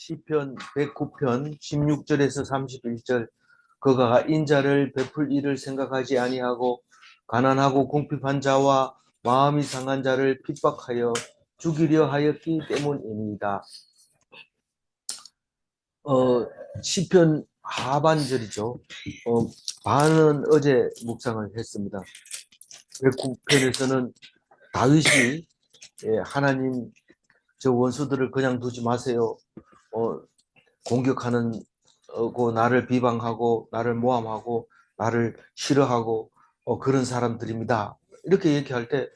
시편 109편 16절에서 31절. 그가 인자를 베풀 일을 생각하지 아니하고 가난하고 궁핍한 자와 마음이 상한 자를 핍박하여 죽이려 하였기 때문입니다. 시편 하반절이죠. 반은 어제 묵상을 했습니다. 109편에서는 다윗이 하나님, 저 원수들을 그냥 두지 마세요. 공격하는 나를 비방하고 나를 모함하고 나를 싫어하고 그런 사람들입니다. 이렇게 얘기할 때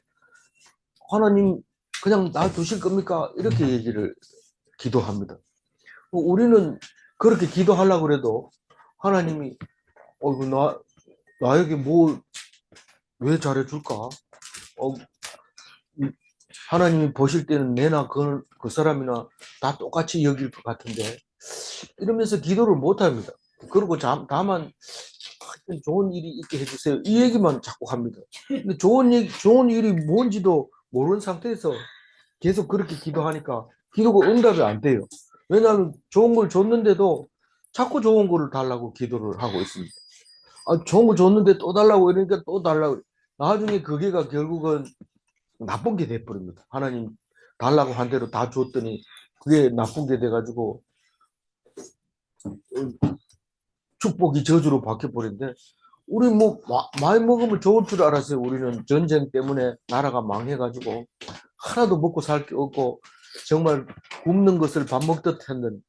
하나님 그냥 놔두실 겁니까? 이렇게 얘기를 기도합니다. 우리는 그렇게 기도하려고 해도 하나님이 나에게 뭐 왜 잘해줄까? 하나님이 보실 때는 내나 그 사람이나 다 똑같이 여길 것 같은데 이러면서 기도를 못합니다. 그리고 다만 좋은 일이 있게 해주세요 이 얘기만 자꾸 합니다. 근데 좋은 일이 뭔지도 모르는 상태에서 계속 그렇게 기도하니까 기도가 응답이 안 돼요. 왜냐하면 좋은 걸 줬는데도 자꾸 좋은 거를 달라고 기도를 하고 있습니다. 좋은 거 줬는데 또 달라고 이러니까 또 달라고. 나중에 그게가 결국은 나쁜 게 돼버립니다. 하나님 달라고 한 대로 다 줬더니 그게 나쁜 게 돼가지고 축복이 저주로 바뀌어버린데, 우리 뭐 많이 먹으면 좋을 줄 알았어요. 우리는 전쟁 때문에 나라가 망해가지고 하나도 먹고 살 게 없고 정말 굶는 것을 밥 먹듯 했는데,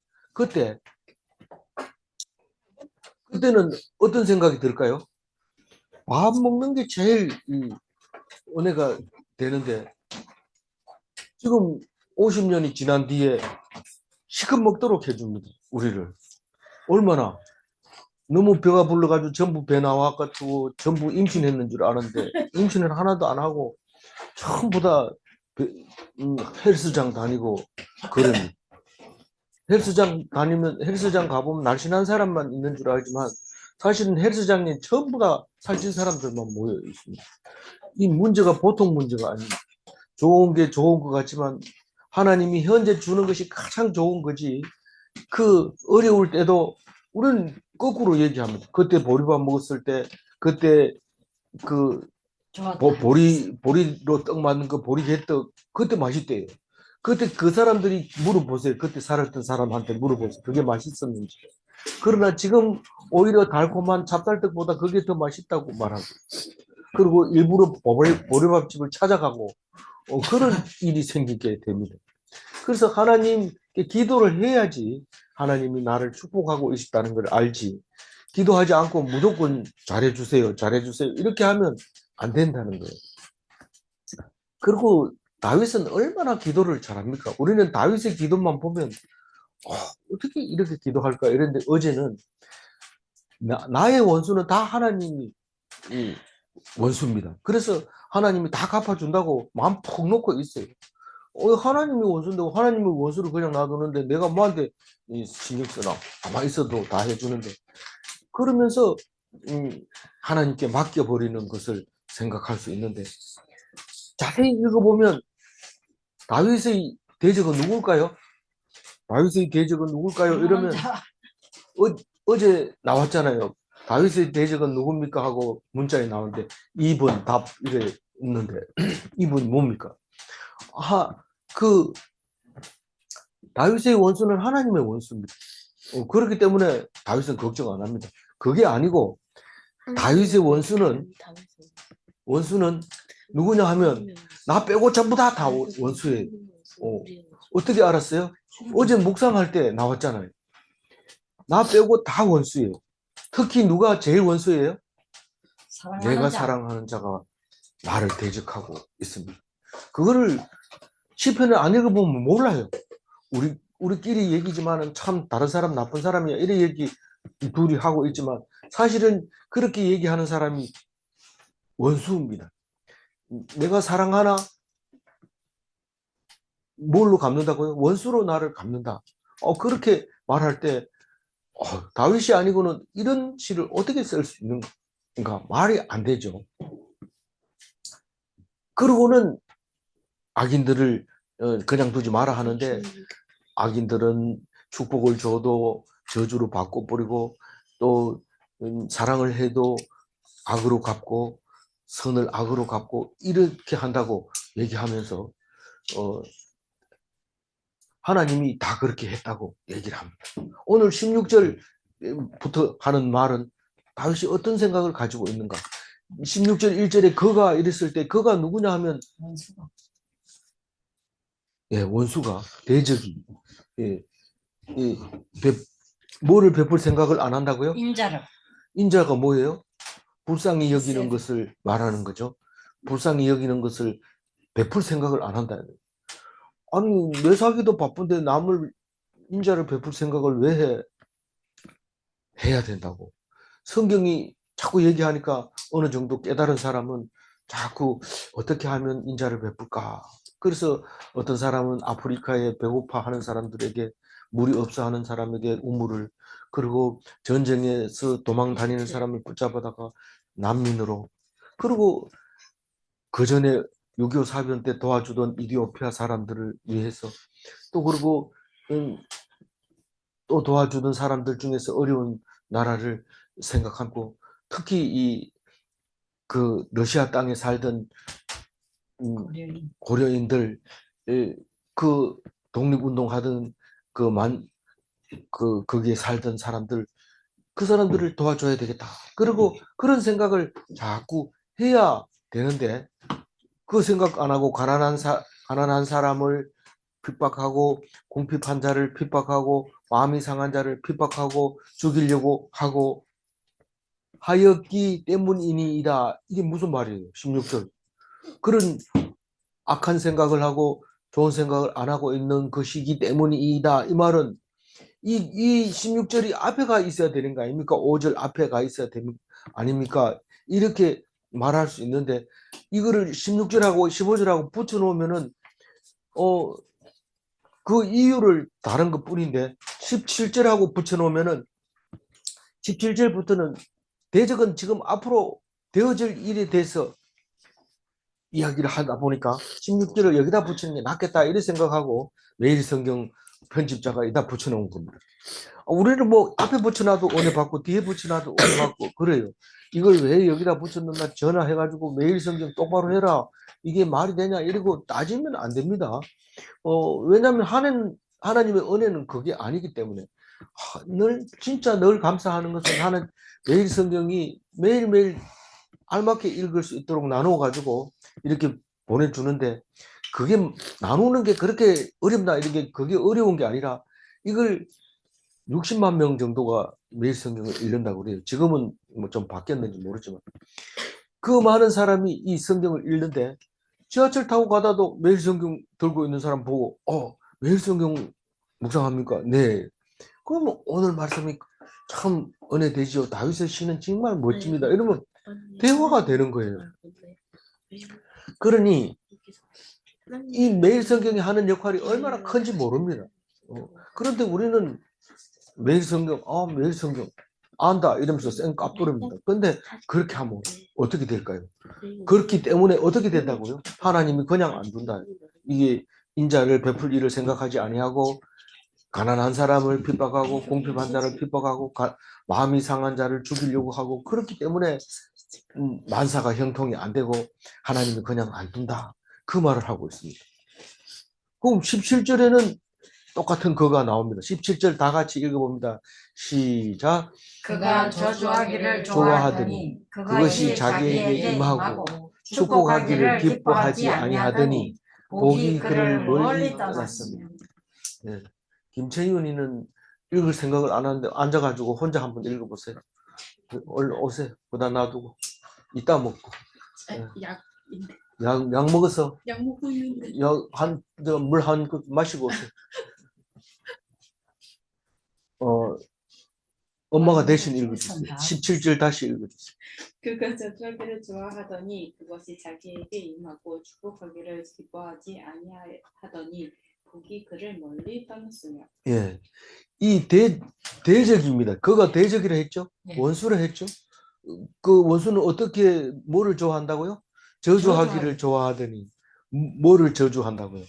그때는 어떤 생각이 들까요? 밥 먹는 게 제일 은혜가 되는데, 지금 50년이 지난 뒤에 시큼 먹도록 해줍니다. 우리를. 얼마나 너무 배가 불러가지고 전부 배 나와가지고 전부 임신했는 줄 아는데 임신을 하나도 안 하고 전부 다 헬스장 다니고 그런. 헬스장 가보면 날씬한 사람만 있는 줄 알지만 사실은 헬스장에 전부 다 살찐 사람들만 모여 있습니다. 이 문제가 보통 문제가 아닙니다. 좋은 게 좋은 것 같지만 하나님이 현재 주는 것이 가장 좋은 거지. 그 어려울 때도 우리는 거꾸로 얘기합니다. 그때 보리밥 먹었을 때, 그때 그 보리로 떡 만든 그 보리개떡 그때 맛있대요. 그때 그 사람들이 물어보세요. 그때 살았던 사람한테 물어보세요. 그게 맛있었는지. 그러나 지금 오히려 달콤한 찹쌀떡보다 그게 더 맛있다고 말하고, 그리고 일부러 보리밥집을 찾아가고 그런 일이 생기게 됩니다. 그래서 하나님께 기도를 해야지 하나님이 나를 축복하고 있다는 걸 알지, 기도하지 않고 무조건 잘해주세요 잘해주세요 이렇게 하면 안 된다는 거예요. 그리고 다윗은 얼마나 기도를 잘합니까? 우리는 다윗의 기도만 보면 어떻게 이렇게 기도할까 이랬는데, 어제는 나의 원수는 다 하나님이 원수입니다. 그래서 하나님이 다 갚아준다고 마음 푹 놓고 있어요. 하나님이 원수인데 하나님이 원수를 그냥 놔두는데 내가 뭐한테 신경 쓰나? 가만히 있어도 다 해주는데. 그러면서 하나님께 맡겨버리는 것을 생각할 수 있는데, 자세히 읽어보면 다윗의 대적은 누굴까요? 다윗의 대적은 누굴까요? 이러면 어제 나왔잖아요. 다윗의 대적은 누굽니까? 하고 문자에 나오는데 2번 답 이래 있는데 2번이 뭡니까? 그 다윗의 원수는 하나님의 원수입니다. 그렇기 때문에 다윗은 걱정 안 합니다. 그게 아니고 다윗의 원수는 누구냐 하면 나 빼고 전부 다 원수예요. 어떻게 알았어요? 어제 묵상할 때 나왔잖아요. 나 빼고 다 원수예요. 특히 누가 제일 원수예요? 내가 사랑하는 자가 나를 대적하고 있습니다. 그거를 시편을 안 읽어보면 몰라요. 우리끼리 얘기지만은 참 다른 사람 나쁜 사람이야 이래 얘기 둘이 하고 있지만 사실은 그렇게 얘기하는 사람이 원수입니다. 내가 사랑하나? 뭘로 갚는다고요? 원수로 나를 갚는다. 그렇게 말할 때 다윗이 아니고는 이런 시를 어떻게 쓸 수 있는가? 말이 안 되죠. 그러고는 악인들을 그냥 두지 마라 하는데, 악인들은 축복을 줘도 저주로 바꿔버리고 또 사랑을 해도 악으로 갚고 선을 악으로 갚고 이렇게 한다고 얘기하면서 하나님이 다 그렇게 했다고 얘기를 합니다. 오늘 16절부터 하는 말은 다윗이 어떤 생각을 가지고 있는가? 16절 1절에 그가 이랬을 때 그가 누구냐 하면 원수가. 예, 원수가 대적이 예, 뭐를 베풀 생각을 안 한다고요? 인자를. 인자가 뭐예요? 불쌍히 여기는 쎄. 것을 말하는 거죠. 불쌍히 여기는 것을 베풀 생각을 안 한다. 아니 내 살기도 바쁜데 남을 인자를 베풀 생각을 왜 해? 해야 된다고. 성경이 자꾸 얘기하니까 어느 정도 깨달은 사람은 자꾸 어떻게 하면 인자를 베풀까. 그래서 어떤 사람은 아프리카에 배고파 하는 사람들에게 물이 없어 하는 사람에게 우물을, 그리고 전쟁에서 도망 다니는 사람을 붙잡아다가 난민으로, 그리고 그 전에 6.25 사변 때 도와주던 이디오피아 사람들을 위해서, 또 그리고 또 도와주던 사람들 중에서 어려운 나라를 생각하고, 특히 그 러시아 땅에 살던 고려인들, 그 독립운동하던 거기에 살던 사람들, 그 사람들을 도와줘야 되겠다. 그리고 그런 생각을 자꾸 해야 되는데 그 생각 안 하고 가난한 사람을 핍박하고 궁핍한 자를 핍박하고 마음이 상한 자를 핍박하고 죽이려고 하고 하였기 때문이니이다. 이게 무슨 말이에요? 16절. 그런 악한 생각을 하고 좋은 생각을 안 하고 있는 것이기 때문이다. 이 말은 이 16절이 앞에 가 있어야 되는 거 아닙니까? 5절 앞에 가 있어야 되는 아닙니까? 이렇게 말할 수 있는데 이거를 16절하고 15절하고 붙여 놓으면은 그 이유를 다른 것 뿐인데 17절하고 붙여 놓으면은 17절부터는 대적은 지금 앞으로 되어질 일에 대해서 이야기를 하다 보니까 16절을 여기다 붙이는 게 낫겠다 이런 생각하고 매일 성경 편집자가 여기다 붙여놓은 겁니다. 우리는 뭐 앞에 붙여놔도 은혜 받고 뒤에 붙여놔도 은혜 받고 그래요. 이걸 왜 여기다 붙였는가 전화해가지고 매일 성경 똑바로 해라. 이게 말이 되냐 이러고 따지면 안 됩니다. 왜냐하면 하나님의 은혜는 그게 아니기 때문에 진짜 늘 감사하는 것은 하는 매일 성경이 매일매일 알맞게 읽을 수 있도록 나누어 가지고 이렇게 보내주는데 그게 나누는 게 그렇게 어렵나 이렇게 그게 어려운 게 아니라 이걸 60만 명 정도가 매일 성경을 읽는다고 그래요. 지금은 뭐 좀 바뀌었는지 모르지만 그 많은 사람이 이 성경을 읽는데 지하철 타고 가다도 매일 성경 들고 있는 사람 보고 매일 성경 묵상합니까? 네. 그러면 오늘 말씀이 참 은혜되지요. 다윗의 시는 정말 멋집니다. 이러면 대화가 되는 거예요. 그러니 이 매일 성경이 하는 역할이 얼마나 큰지 모릅니다. 그런데 우리는 매일 성경, 매일 성경 안다 이러면서 쌩 까부릅니다. 그런데 그렇게 하면 어떻게 될까요? 그렇기 때문에 어떻게 된다고요? 하나님이 그냥 안 둔다. 이게 인자를 베풀 일을 생각하지 아니하고 가난한 사람을 핍박하고 궁핍한 자를 핍박하고 마음이 상한 자를 죽이려고 하고 그렇기 때문에 만사가 형통이 안 되고 하나님이 그냥 안 둔다. 그 말을 하고 있습니다. 그럼 17절에는 똑같은 그가 나옵니다. 17절 다 같이 읽어봅니다. 시작. 그가 저주하기를 좋아하더니 그것이 자기에게 임하고 축복하기를 기뻐하지 아니하더니 복이 그를 멀리 떠났습니다. 네. 김채윤이는 읽을 생각을 안 하는데 앉아가지고 혼자 한번 읽어보세요. 얼른 오세요. 그다 놔두고 이따 먹고. 네. 약 먹어서 약 먹고 있는데 물 한 컵 마시고 오세요. 엄마가 대신 읽어주세요. 17절 다시 읽어주세요. 그가 저주하기를 좋아하더니 그것이 자기에게 임하고 축복하기를 기뻐하지 아니하더니 복이 그를 멀리 떠났으며. 예, 이 대적입니다. 그가 대적이라 했죠. 네. 원수라 했죠. 그 원수는 어떻게 뭐를 좋아한다고요? 저주하기를 좋아하더니 뭐를 저주한다고요?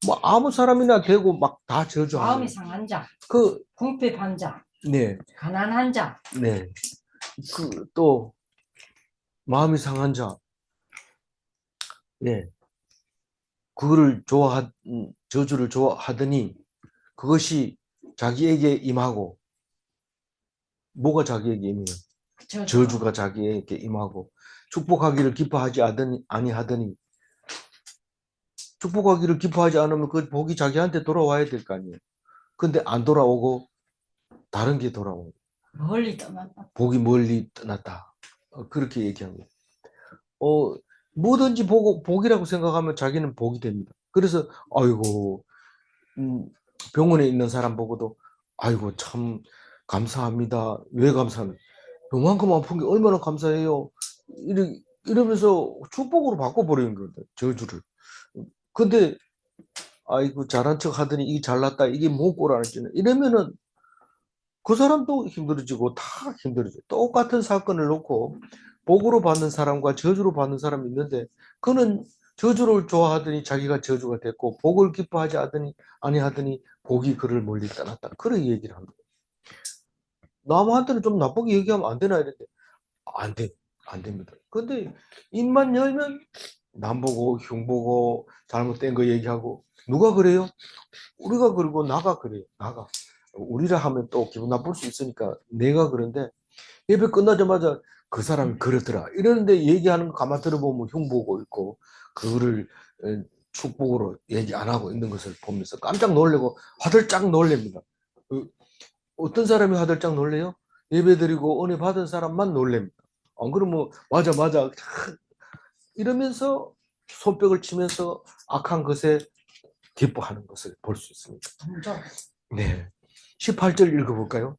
뭐 아무 사람이나 되고 막 다 저주하는. 마음이 상한 자, 그, 궁핍한 자, 네, 가난한 자, 네. 또 마음이 상한 자, 네. 그거를 저주를 좋아하더니 그것이 자기에게 임하고, 뭐가 자기에게 임해요? 저주가 자기에게 임하고, 축복하기를 기뻐하지 아니하더니, 축복하기를 기뻐하지 않으면 그 복이 자기한테 돌아와야 될 거 아니에요. 근데 안 돌아오고 다른 게 돌아오고, 멀리 떠났다. 복이 멀리 떠났다. 그렇게 얘기합니다. 어, 뭐든지 복이라고 생각하면 자기는 복이 됩니다. 그래서 아이고, 병원에 있는 사람 보고도 아이고 참 감사합니다. 왜 감사합니까? 요만큼 아픈 게 얼마나 감사해요. 이러면서 축복으로 바꿔버리는 거예요. 저주를. 근데 아이고 잘한 척 하더니 이게 잘났다. 이게 뭔 꼴하는지는 이러면은 그 사람도 힘들어지고 다 힘들어져요. 똑같은 사건을 놓고 복으로 받는 사람과 저주로 받는 사람이 있는데 그는 저주를 좋아하더니 자기가 저주가 됐고 복을 기뻐하지 아니하더니 복이 그를 멀리 떠났다. 그런 얘기를 합니다. 남한테는 좀 나쁘게 얘기하면 안 되나 이랬는데 안 돼. 안 됩니다. 근데 입만 열면 남 보고 흉 보고 잘못된 거 얘기하고 누가 그래요? 우리가 그러고 나가 그래요. 나가. 우리라 하면 또 기분 나쁠 수 있으니까 내가 그런데 예배 끝나자마자 그 사람이 그러더라 이러는데 얘기하는 거 가만 들어보면 흉보고 있고 그거를 축복으로 얘기 안 하고 있는 것을 보면서 깜짝 놀래고 화들짝 놀랍니다. 어떤 사람이 화들짝 놀래요? 예배 드리고 은혜 받은 사람만 놀랍니다. 안 그러면 맞아 이러면서 손뼉을 치면서 악한 것에 기뻐하는 것을 볼 수 있습니다. 네. 18절 읽어볼까요?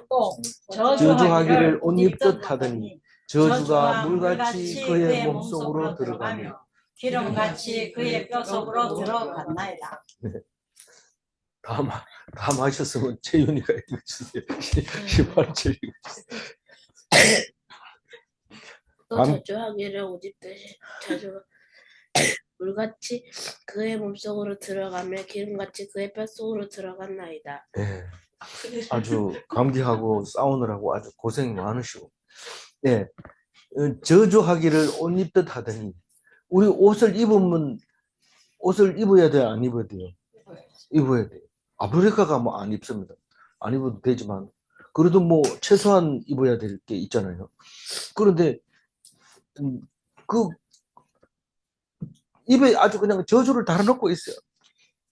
또 저주하기를 옷 입듯 하더니 저주가 물같이 그의 몸속으로 들어가며 기름같이 그의 뼈 속으로 들어갔나이다. 네. 다 마셨으면 채윤이가 읽어주세요. 18절 읽어주세요. 또 저주하기를 옷 입듯이 저주가 물같이 그의 몸속으로 들어가며 기름같이 그의 뼛속으로 들어갔나이다. 네. 아주 감기하고 싸우느라고 아주 고생이 많으시고 네. 저주하기를 옷 입듯 하더니 우리 옷을 입어야 돼요? 안 입어야 돼요? 입어야 돼요. 아프리카가 뭐 안 입습니다. 안 입어도 되지만 그래도 뭐 최소한 입어야 될 게 있잖아요. 그런데 그 입에 아주 그냥 저주를 달아놓고 있어요.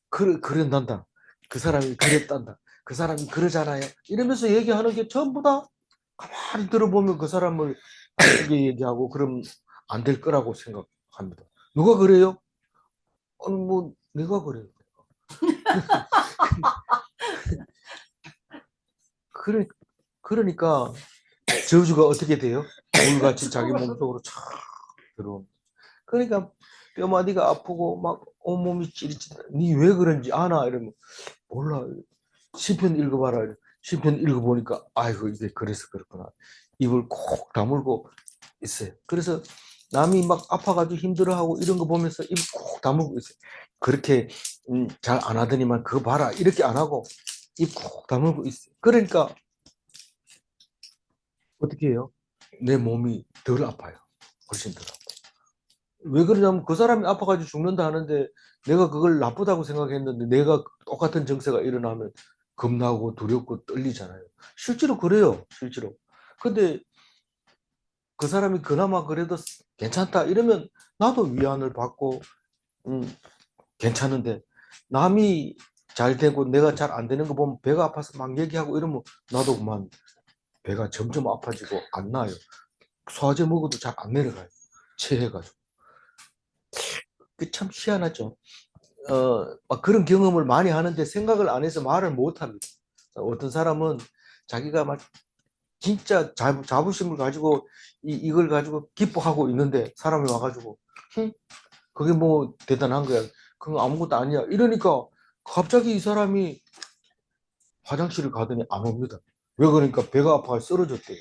그런단다. 그 사람이 그랬단다. 그 사람이 그러잖아요. 이러면서 얘기하는 게 전부 다 가만히 들어보면 그 사람을 나쁘게 얘기하고 그럼 안 될 거라고 생각합니다. 누가 그래요? 아니 뭐 내가 그래요. 그러니까 저주가 어떻게 돼요? 물같이 자기 몸속으로 촥 들어옵니다. 그러니까 뼈마디가 아프고 막 온몸이 찌릿찌릿. 니 왜 그런지 아나? 이러면 몰라. 시편 읽어봐라. 시편 읽어보니까 아이고 이게 그래서 그렇구나. 입을 콕 다물고 있어요. 그래서 남이 막 아파가지고 힘들어하고 이런 거 보면서 입 콕 다물고 있어요. 그렇게 잘 안 하더니만 그거 봐라 이렇게 안 하고 입 콕 다물고 있어요. 그러니까 어떻게 해요? 내 몸이 덜 아파요. 훨씬 덜 아파요. 왜 그러냐면 그 사람이 아파가지고 죽는다 하는데 내가 그걸 나쁘다고 생각했는데 내가 똑같은 증세가 일어나면 겁나고 두렵고 떨리잖아요. 실제로 그래요. 실제로. 근데 그 사람이 그나마 그래도 괜찮다 이러면 나도 위안을 받고 괜찮은데 남이 잘 되고 내가 잘 안 되는 거 보면 배가 아파서 막 얘기하고 이러면 나도 그만 배가 점점 아파지고 안 나요. 소화제 먹어도 잘 안 내려가요. 체해가지고. 그 참 희한하죠. 막 그런 경험을 많이 하는데 생각을 안 해서 말을 못 합니다. 어떤 사람은 자기가 막 진짜 자부심을 가지고 이걸 가지고 기뻐하고 있는데 사람이 와가지고 그게 뭐 대단한 거야. 그건 아무것도 아니야. 이러니까 갑자기 이 사람이 화장실을 가더니 안 옵니다. 왜 그러니까 배가 아파서 쓰러졌대요.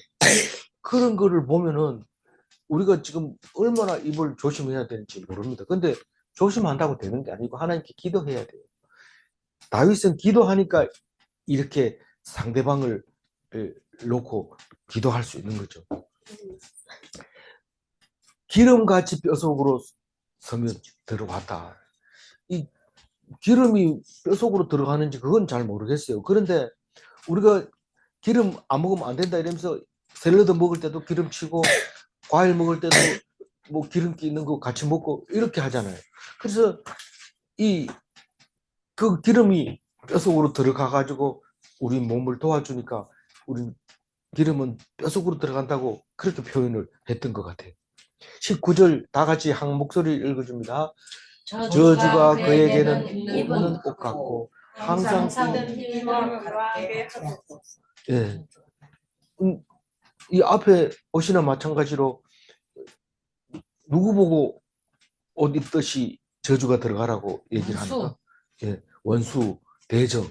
그런 거를 보면은 우리가 지금 얼마나 입을 조심해야 되는지 모릅니다. 근데 조심한다고 되는 게 아니고 하나님께 기도해야 돼요. 다윗은 기도하니까 이렇게 상대방을 놓고 기도할 수 있는 거죠. 기름같이 뼈속으로 서면 들어왔다. 이 기름이 뼈속으로 들어가는지 그건 잘 모르겠어요. 그런데 우리가 기름 안 먹으면 안 된다 이러면서 샐러드 먹을 때도 기름치고 과일 먹을 때도 뭐 기름기 있는 거 같이 먹고 이렇게 하잖아요. 그래서 그 기름이 뼈속으로 들어가 가지고 우리 몸을 도와주니까 우리 기름은 뼈속으로 들어간다고 그렇게 표현을 했던 것 같아요. 19절 다 같이 한 목소리를 읽어줍니다. 저주가 그에게는 입은 옷 같고 항상 예. 이 앞에 옷이나 마찬가지로 누구 보고 옷 입듯이 저주가 들어가라고 얘기를 합니까? 예, 원수, 대적,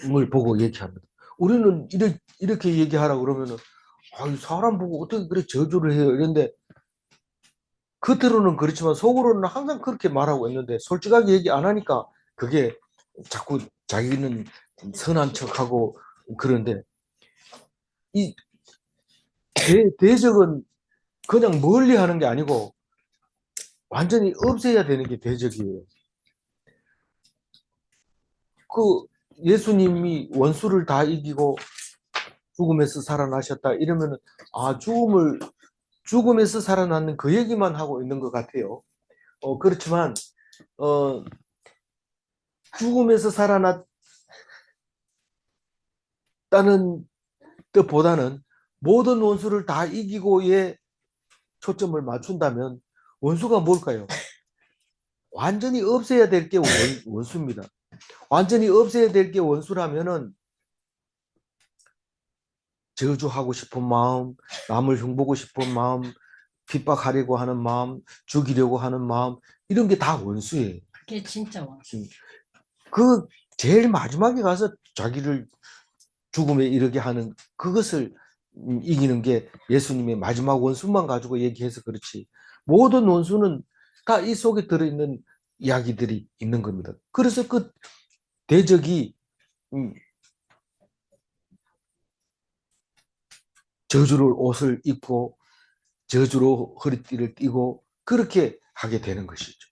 을 보고 얘기합니다. 우리는 이렇게 얘기하라고 그러면은, 사람 보고 어떻게 그래 저주를 해요? 이런데, 겉으로는 그렇지만 속으로는 항상 그렇게 말하고 있는데, 솔직하게 얘기 안 하니까 그게 자꾸 자기는 선한 척하고 그런데, 이 대적은 그냥 멀리 하는 게 아니고, 완전히 없애야 되는 게 대적이에요. 그 예수님이 원수를 다 이기고 죽음에서 살아나셨다 이러면은 죽음에서 살아났는 그 얘기만 하고 있는 것 같아요. 그렇지만 죽음에서 살아났다는 뜻보다는 모든 원수를 다 이기고에 초점을 맞춘다면 원수가 뭘까요? 완전히 없애야 될 게 원수입니다. 완전히 없애야 될 게 원수라면은 저주하고 싶은 마음, 남을 흉보고 싶은 마음, 핍박하려고 하는 마음, 죽이려고 하는 마음, 이런 게 다 원수예요. 그게 진짜 원수. 그 제일 마지막에 가서 자기를 죽음에 이르게 하는 그것을 이기는 게 예수님의 마지막 원수만 가지고 얘기해서 그렇지. 모든 원수는 다 이 속에 들어있는 이야기들이 있는 겁니다. 그래서 그 대적이 저주를 옷을 입고 저주로 허리띠를 띠고 그렇게 하게 되는 것이죠.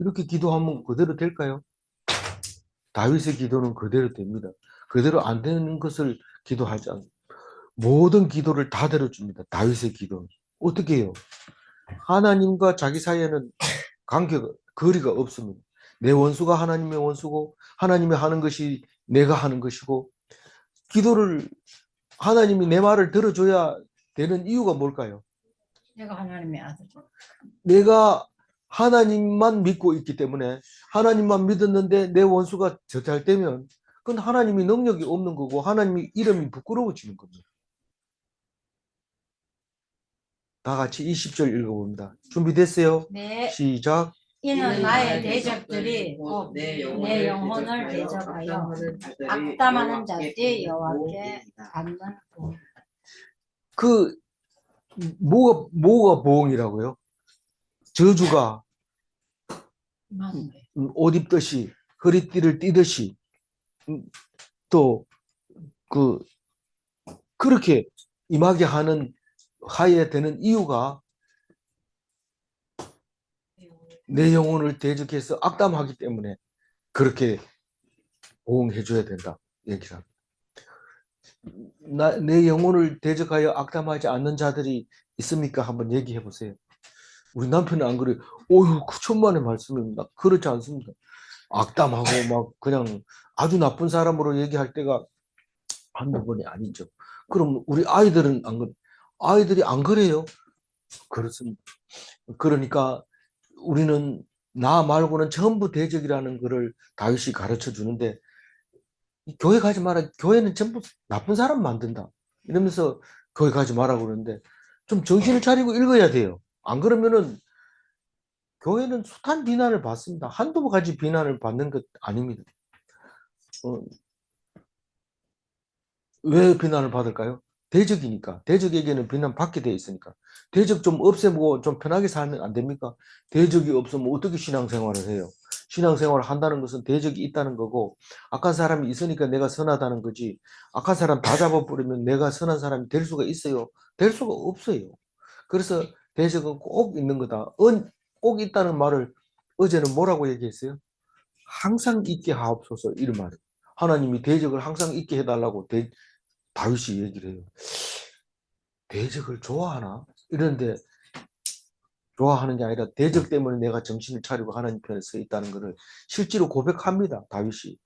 이렇게 기도하면 그대로 될까요? 다윗의 기도는 그대로 됩니다. 그대로 안 되는 것을 기도하지 않습니다. 모든 기도를 다 들어줍니다. 다윗의 기도는. 어떻게 해요? 하나님과 자기 사이에는 거리가 없습니다. 내 원수가 하나님의 원수고 하나님이 하는 것이 내가 하는 것이고 기도를 하나님이 내 말을 들어줘야 되는 이유가 뭘까요? 내가 하나님의 아들. 내가 하나님만 믿고 있기 때문에 하나님만 믿었는데 내 원수가 저잘되면 그건 하나님이 능력이 없는 거고 하나님이 이름이 부끄러워지는 겁니다. 다 같이 20절 읽어봅니다. 준비됐어요? 네. 시작. 이는 나의 대적들이 곧 내 영혼을 대적하여 악담하는 자들이 여호와께 받는 복. 그 뭐가 보응이라고요? 저주가 옷 입듯이 허리띠를 띠듯이 또 그렇게 임하게 하에 되는 이유가 내 영혼을 대적해서 악담하기 때문에 그렇게 보응해 줘야 된다 얘기를 합니다. 내 영혼을 대적하여 악담하지 않는 자들이 있습니까? 한번 얘기해 보세요. 우리 남편은 안 그래요. 오유, 그 천만의 말씀입니다. 그렇지 않습니다. 악담하고 막 그냥 아주 나쁜 사람으로 얘기할 때가 한두 번이 아니죠. 그럼 우리 아이들은 안 그래. 아이들이 안 그래요. 그렇습니다. 그러니까 우리는 나 말고는 전부 대적이라는 것을 다윗이 가르쳐 주는데 교회 가지 마라. 교회는 전부 나쁜 사람 만든다. 이러면서 교회 가지 마라 그러는데 좀 정신을 차리고 읽어야 돼요. 안 그러면은 교회는 숱한 비난을 받습니다. 한두 가지 비난을 받는 것 아닙니다. 왜 비난을 받을까요? 대적이니까. 대적에게는 비난받게 돼 있으니까. 대적 좀 없애고 좀 편하게 살면 안 됩니까? 대적이 없으면 어떻게 신앙생활을 해요? 신앙생활을 한다는 것은 대적이 있다는 거고, 악한 사람이 있으니까 내가 선하다는 거지. 악한 사람 다 잡아버리면 내가 선한 사람이 될 수가 있어요? 될 수가 없어요. 그래서 대적은 꼭 있는 거다. 꼭 있다는 말을 어제는 뭐라고 얘기했어요? 항상 있게 하옵소서, 이런 말이에요. 하나님이 대적을 항상 있게 해달라고 다윗이 얘기를 해요. 대적을 좋아하나? 이런데 좋아하는 게 아니라 대적 때문에 내가 정신을 차리고 하나님 편에 서 있다는 것을 실제로 고백합니다. 다윗이.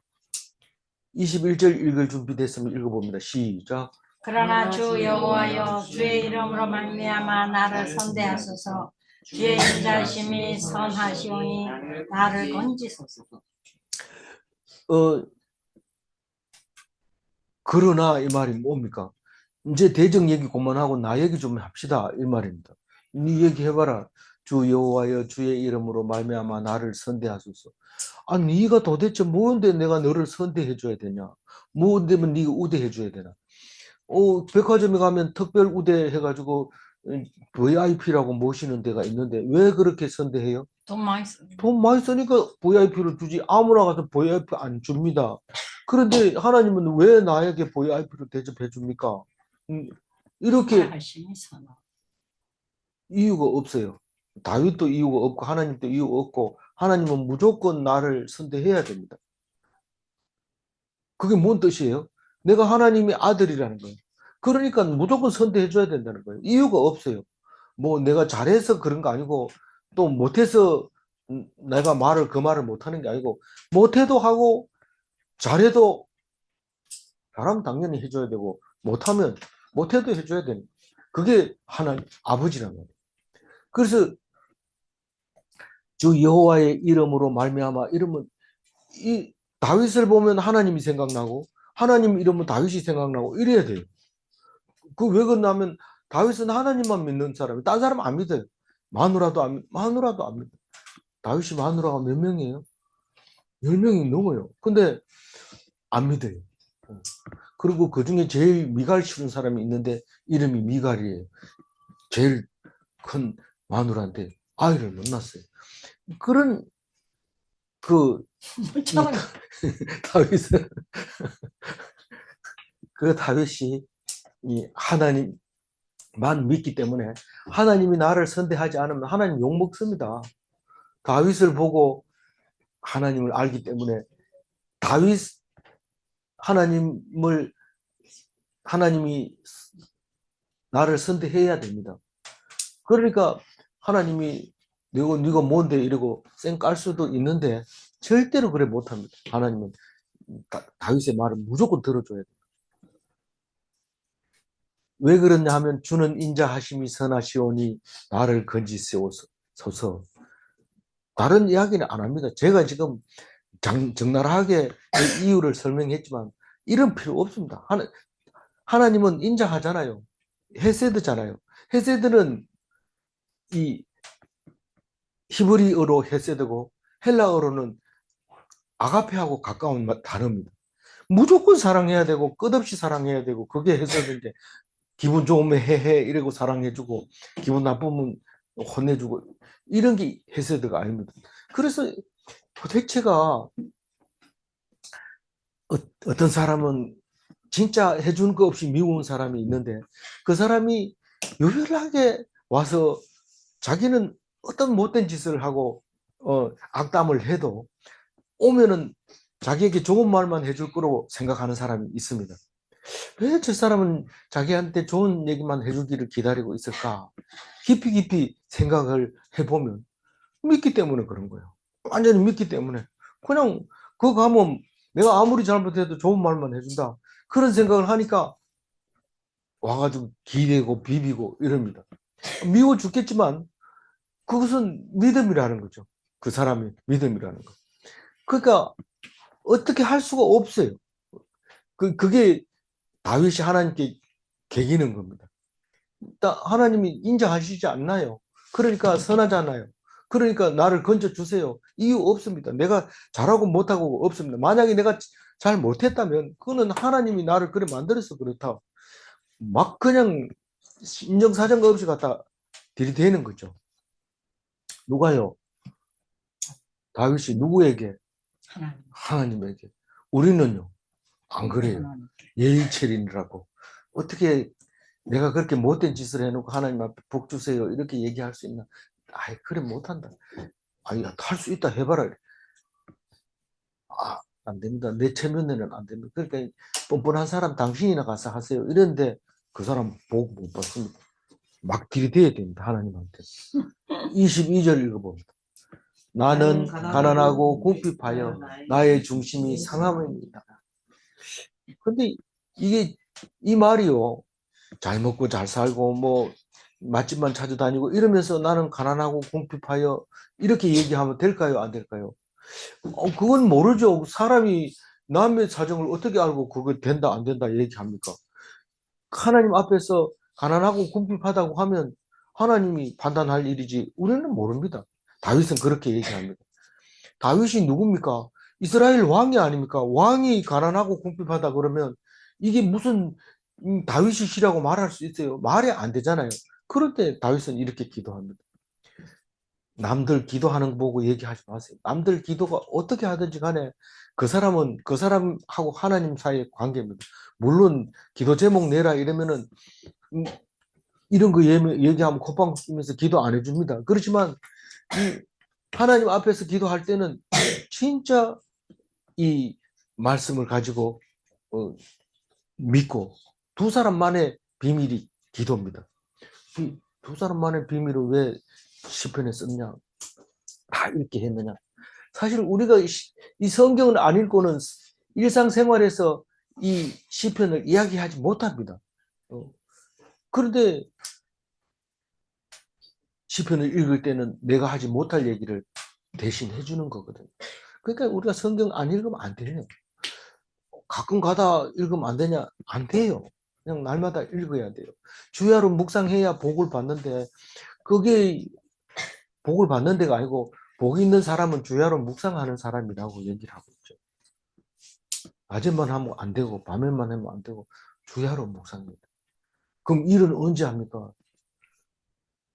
21절 읽을 준비됐으면 읽어봅니다. 시작. 그러나 주 여호와여 주의 이름으로 말미암아 나를 선대하소서. 주의 인자심이 선하시오니 나를 건지소서. 그러나 이 말이 뭡니까? 이제 대적 얘기 그만하고 나 얘기 좀 합시다, 이 말입니다. 네 얘기 해봐라. 주 여호와여 주의 이름으로 말미암아 나를 선대하소서. 아, 네가 도대체 뭔데 내가 너를 선대해 줘야 되냐? 뭔데면 네가 우대해 줘야 되나? 백화점에 가면 특별 우대 해가지고 VIP라고 모시는 데가 있는데 왜 그렇게 선대해요? 돈 많이 쓰. 돈 많이 쓰니까 VIP를 주지. 아무나 가서 VIP 안 줍니다. 그런데 하나님은 왜 나에게 VIP를 대접해 줍니까? 이렇게 하심이 선하. 이유가 없어요. 다윗도 이유가 없고 하나님도 이유가 없고, 하나님은 무조건 나를 선대해야 됩니다. 그게 뭔 뜻이에요? 내가 하나님의 아들이라는 거예요. 그러니까 무조건 선대해 줘야 된다는 거예요. 이유가 없어요. 뭐 내가 잘해서 그런 거 아니고, 또 못해서 내가 그 말을 못하는 게 아니고, 못해도 하고 잘해도 잘하면 당연히 해줘야 되고, 못하면 못해도 해줘야 되는, 그게 하나님 아버지란 말이에요. 그래서 주 여호와의 이름으로 말미암아, 이러면 이 다윗을 보면 하나님이 생각나고 하나님 이름은 다윗이 생각나고 이래야 돼요. 그 왜 그러냐면 다윗은 하나님만 믿는 사람이, 딴 사람 안 믿어요. 마누라도 안 믿어요. 다윗이 마누라가 몇 명이에요? 10명이 넘어요. 근데 안 믿어요. 그리고 그 중에 제일 미갈 치는 사람이 있는데 이름이 미갈이에요. 제일 큰 마누라한테 아이를 못 낳았어요. 그런 다윗은 다윗이 이 하나님만 믿기 때문에, 하나님이 나를 선대하지 않으면 하나님 욕먹습니다. 다윗을 보고 하나님을 알기 때문에 하나님이 나를 선대해야 됩니다. 그러니까 하나님이 네가 뭔데 이러고 쌩 깔 수도 있는데 절대로 그래 못합니다. 하나님은 다윗의 말을 무조건 들어줘야 돼요. 왜 그러냐 하면 주는 인자하심이 선하시오니 나를 건지시옵소서. 다른 이야기는 안 합니다. 제가 지금 적나라하게 그 이유를 설명했지만 이런 필요 없습니다. 하나님은 인자하잖아요. 헤세드잖아요. 헤세드는 이 히브리어로 헤세드고 헬라어로는 아가페하고 가까운 단어입니다. 무조건 사랑해야 되고 끝없이 사랑해야 되고, 그게 헤세드인데 기분 좋으면 해해 이러고 사랑해주고 기분 나쁘면 혼내주고, 이런 게 헤세드가 아닙니다. 그래서 도대체가 어떤 사람은 진짜 해준 거 없이 미운 사람이 있는데, 그 사람이 유별나게 와서 자기는 어떤 못된 짓을 하고 악담을 해도 오면은 자기에게 좋은 말만 해줄 거라고 생각하는 사람이 있습니다. 왜 저 사람은 자기한테 좋은 얘기만 해주기를 기다리고 있을까? 깊이 생각을 해보면 믿기 때문에 그런 거예요. 완전히 믿기 때문에. 그냥 그거 가면 내가 아무리 잘못해도 좋은 말만 해준다, 그런 생각을 하니까 와가지고 기대고 비비고 이럽니다. 미워 죽겠지만 그것은 믿음이라는 거죠. 그 사람의 믿음이라는 거. 그러니까 어떻게 할 수가 없어요. 그게 다윗이 하나님께 개기는 겁니다. 하나님이 인정하시지 않나요? 그러니까 선하잖아요. 그러니까 나를 건져주세요. 이유 없습니다. 내가 잘하고 못하고 없습니다. 만약에 내가 잘 못했다면 그거는 하나님이 나를 그래 만들어서 그렇다. 막 그냥 인정사정가 없이 갖다 들이대는 거죠. 누가요? 다윗이 누구에게? 하나님. 하나님에게. 우리는요, 안 그래요. 하나님께. 예의 체리라고. 어떻게 내가 그렇게 못된 짓을 해놓고 하나님 앞에 복 주세요 이렇게 얘기할 수 있나? 아이, 그래 못한다. 아니, 할 수 있다 해봐라. 아, 안 됩니다. 내 체면에는 안 됩니다. 그러니까 뻔뻔한 사람 당신이나 가서 하세요. 이런데 그 사람 복 못 받습니다. 막 들이대야 됩니다. 하나님한테. 22절 읽어봅니다. 나는 가난하고 궁핍하여 나의 중심이 상함입니다. 근데 이게 이 말이요. 잘 먹고 잘 살고 뭐 맛집만 찾아다니고 이러면서 나는 가난하고 궁핍하여 이렇게 얘기하면 될까요? 안 될까요? 그건 모르죠. 사람이 남의 사정을 어떻게 알고 그거 된다 안 된다 얘기합니까? 하나님 앞에서 가난하고 궁핍하다고 하면 하나님이 판단할 일이지 우리는 모릅니다. 다윗은 그렇게 얘기합니다. 다윗이 누굽니까? 이스라엘 왕이 아닙니까? 왕이 가난하고 궁핍하다 그러면 이게 무슨 다윗이시라고 말할 수 있어요? 말이 안 되잖아요. 그럴 때 다윗은 이렇게 기도합니다. 남들 기도하는 거 보고 얘기하지 마세요. 남들 기도가 어떻게 하든지 간에 그 사람은 그 사람하고 하나님 사이의 관계입니다. 물론 기도 제목 내라 이러면은 이런 거 얘기하면 콧방 끼면서 기도 안 해줍니다. 그렇지만 하나님 앞에서 기도할 때는 진짜 이 말씀을 가지고 믿고 두 사람만의 비밀이 기도입니다. 두 사람만의 비밀을 왜 시편에 썼냐? 다 이렇게 했느냐? 사실 우리가 이 성경을 안 읽고는 일상생활에서 이 시편을 이야기하지 못합니다. 그런데 시편을 읽을 때는 내가 하지 못할 얘기를 대신 해주는 거거든요. 그러니까 우리가 성경 안 읽으면 안 돼요. 가끔 가다 읽으면 안 되냐? 안 돼요. 그냥 날마다 읽어야 돼요. 주야로 묵상해야 복을 받는데 그게 복을 받는 데가 아니고 복 있는 사람은 주야로 묵상하는 사람이라고 얘기를 하고 있죠. 낮에만 하면 안 되고 밤에만 하면 안 되고 주야로 묵상합니다. 그럼 일은 언제 합니까?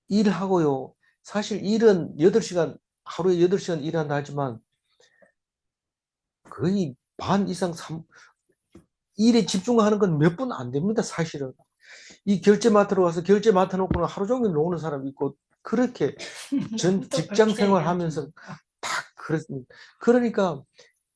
일하고요. 사실 일은 8시간 하루에 8시간 일한다 하지만 거의 반 이상 일에 집중하는 건 몇 분 안 됩니다. 사실은. 이 결제 마트로 가서 결제 마트 놓고는 하루 종일 노는 사람이 있고 그렇게 전 직장 생활하면서 다 그렇습니다. 그러니까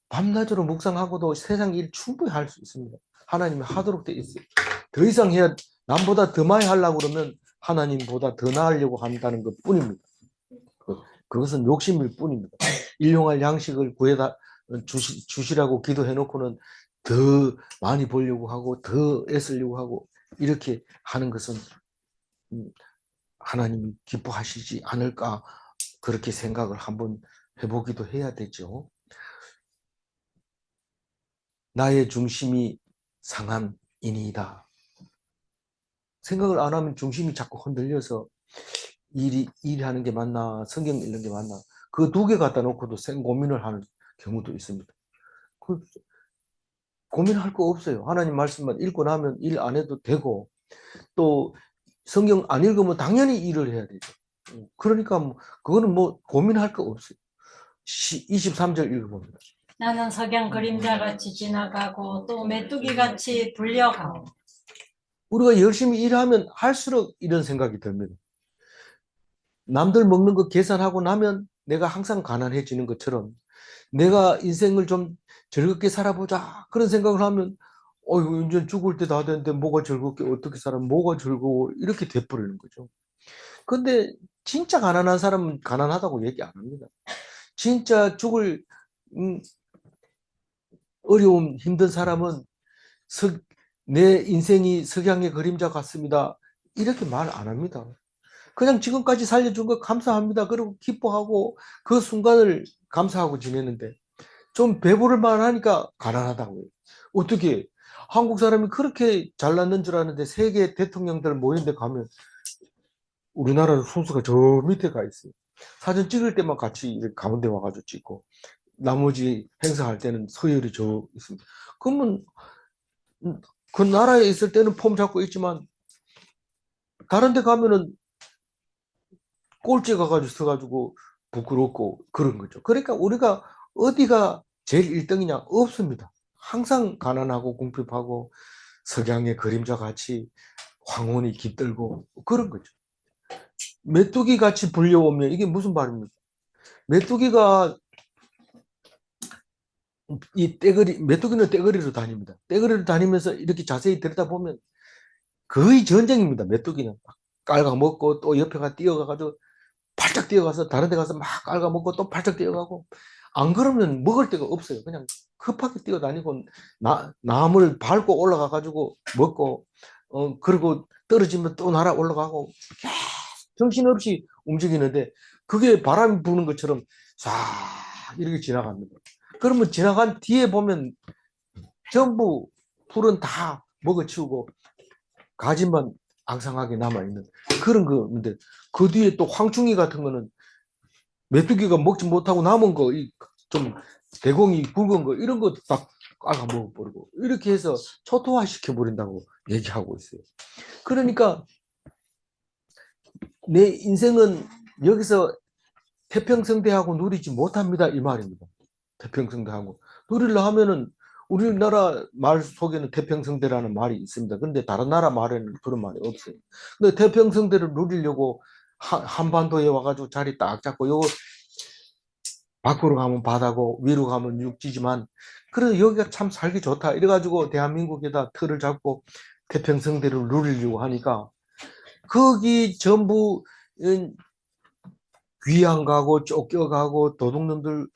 밤낮으로 묵상하고도 세상 일 충분히 할 수 있습니다. 하나님이 하도록 돼 있어요. 더 이상 해야 남보다 더 많이 하려고 그러면 하나님보다 더 나으려고 한다는 것 뿐입니다. 그것은 욕심일 뿐입니다. 일용할 양식을 구해다 주시라고 기도해 놓고는 더 많이 벌려고 하고 더 애쓰려고 하고 이렇게 하는 것은 하나님이 기뻐하시지 않을까 그렇게 생각을 한번 해보기도 해야 되죠. 나의 중심이 상함이니이다. 생각을 안 하면 중심이 자꾸 흔들려서 일하는 게 맞나 성경 읽는 게 맞나 그 두 개 갖다 놓고도 고민을 하는 경우도 있습니다. 고민할 거 없어요. 하나님 말씀만 읽고 나면 일 안 해도 되고 또 성경 안 읽으면 당연히 일을 해야 되죠. 그러니까 그거는 고민할 거 없어요. 23절 읽어봅니다. 나는 석양 그림자같이 지나가고 또 메뚜기같이 불려가고. 우리가 열심히 일하면 할수록 이런 생각이 듭니다. 남들 먹는 거 계산하고 나면 내가 항상 가난해지는 것처럼 내가 인생을 좀 즐겁게 살아보자 그런 생각을 하면 이제 죽을 때 다 됐는데 뭐가 즐겁게 어떻게 살아 뭐가 즐거워 이렇게 돼버리는 거죠. 근데 진짜 가난한 사람은 가난하다고 얘기 안 합니다. 진짜 죽을 어려움 힘든 사람은 내 인생이 석양의 그림자 같습니다 이렇게 말 안 합니다. 그냥 지금까지 살려준 거 감사합니다. 그리고 기뻐하고 그 순간을 감사하고 지내는데 좀 배부를 만하니까 가난하다고요. 어떻게 한국 사람이 그렇게 잘났는 줄 아는데 세계 대통령들 모인 데 가면 우리나라 순서가 저 밑에 가 있어요. 사진 찍을 때만 같이 가운데 와가지고 찍고 나머지 행사할 때는 서열이 저 있습니다. 그러면 그 나라에 있을 때는 폼 잡고 있지만 다른 데 가면은 꼴찌 가가지고 서가지고 부끄럽고 그런 거죠. 그러니까 우리가 어디가 제일 1등이냐? 없습니다. 항상 가난하고 궁핍하고 석양의 그림자 같이 황혼이 깃들고 그런 거죠. 메뚜기 같이 불려오면 이게 무슨 말입니까? 메뚜기가 이 떼거리, 메뚜기는 떼거리로 다닙니다. 떼거리로 다니면서 이렇게 자세히 들여다보면 거의 전쟁입니다. 메뚜기는 막 깔아먹고 또 옆에가 뛰어가가지고 팔짝 뛰어가서 다른 데 가서 막 깔아먹고 또 팔짝 뛰어가고 안 그러면 먹을 데가 없어요. 그냥 급하게 뛰어다니고 나무를 밟고 올라가가지고 먹고 그리고 떨어지면 또 날아 올라가고 계속 정신없이 움직이는데 그게 바람이 부는 것처럼 싹 이렇게 지나갑니다. 그러면 지나간 뒤에 보면 전부 풀은 다 먹어치우고 가지만 앙상하게 남아있는 그런 거인데 그 뒤에 또 황충이 같은 거는 메뚜기가 먹지 못하고 남은 거, 좀 대공이 굵은 거 이런 거 딱 깔아 먹어버리고 이렇게 해서 초토화 시켜버린다고 얘기하고 있어요. 그러니까 내 인생은 여기서 태평성대하고 누리지 못합니다 이 말입니다. 태평성대하고 누리려 하면은 우리나라 말 속에는 태평성대라는 말이 있습니다. 근데 다른 나라 말에는 그런 말이 없어요. 근데 태평성대를 누리려고 한반도에 와가지고 자리 딱 잡고 요거 밖으로 가면 바다고 위로 가면 육지지만 그래도 여기가 참 살기 좋다 이래가지고 대한민국에다 틀을 잡고 태평성대를 누리려고 하니까 거기 전부 귀양 가고 쫓겨가고 도둑놈들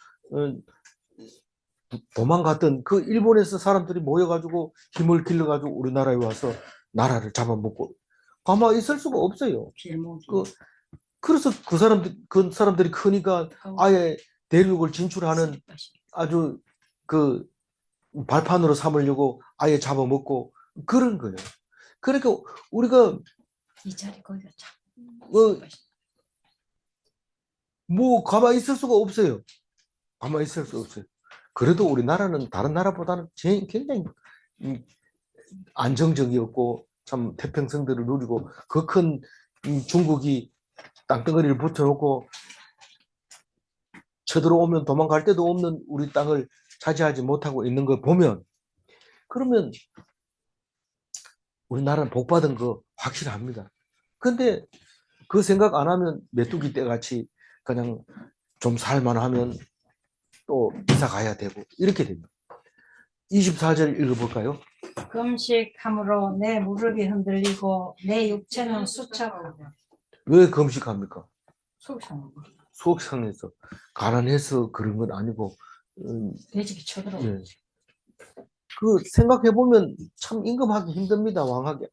도망갔던 그 일본에서 사람들이 모여가지고 힘을 길러가지고 우리나라에 와서 나라를 잡아먹고 가만히 있을 수가 없어요. 길목이. 그래서 그 사람들이 크니까 아예 대륙을 진출하는 아주 그 발판으로 삼으려고 아예 잡아먹고 그런 거예요. 그러니까 우리가 이 자리 거기가 참. 뭐 가만히 있을 수가 없어요. 가만히 있을 수 없어요. 그래도 우리나라는 다른 나라보다는 굉장히 안정적이었고 참 태평성대를 누리고 그 큰 중국이 땅덩어리를 붙여놓고 쳐들어오면 도망갈 데도 없는 우리 땅을 차지하지 못하고 있는 걸 보면 그러면 우리나라는 복받은 거 확실합니다. 근데 그 생각 안 하면 메뚜기 떼같이 그냥 좀 살만하면 또 이사 가야 되고 이렇게 됩니다. 24절 읽어볼까요? 금식함으로 내 무릎이 흔들리고 내 육체는 수척하고 왜 금식합니까? 속상 속상해서 가난해서 그런 건 아니고 돼지기 쳐들어. 예. 그 생각해 보면 참 임금하기 힘듭니다. 왕하기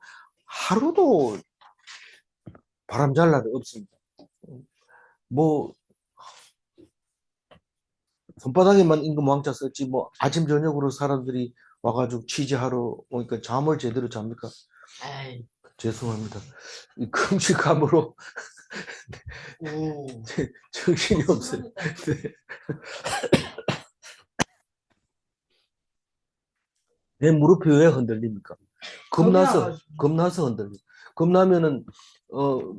하루도 바람 잘 날이 없습니다. 뭐 손바닥에만 임금 왕자 썼지 뭐 아침 저녁으로 사람들이 와가지고 취재하러 오니까 잠을 제대로 잡니까? 아이, 죄송합니다. 이 금식함으로 정신이 없어요. 네. 내 무릎이 왜 흔들립니까? 겁나서 흔들립니다. 겁나면은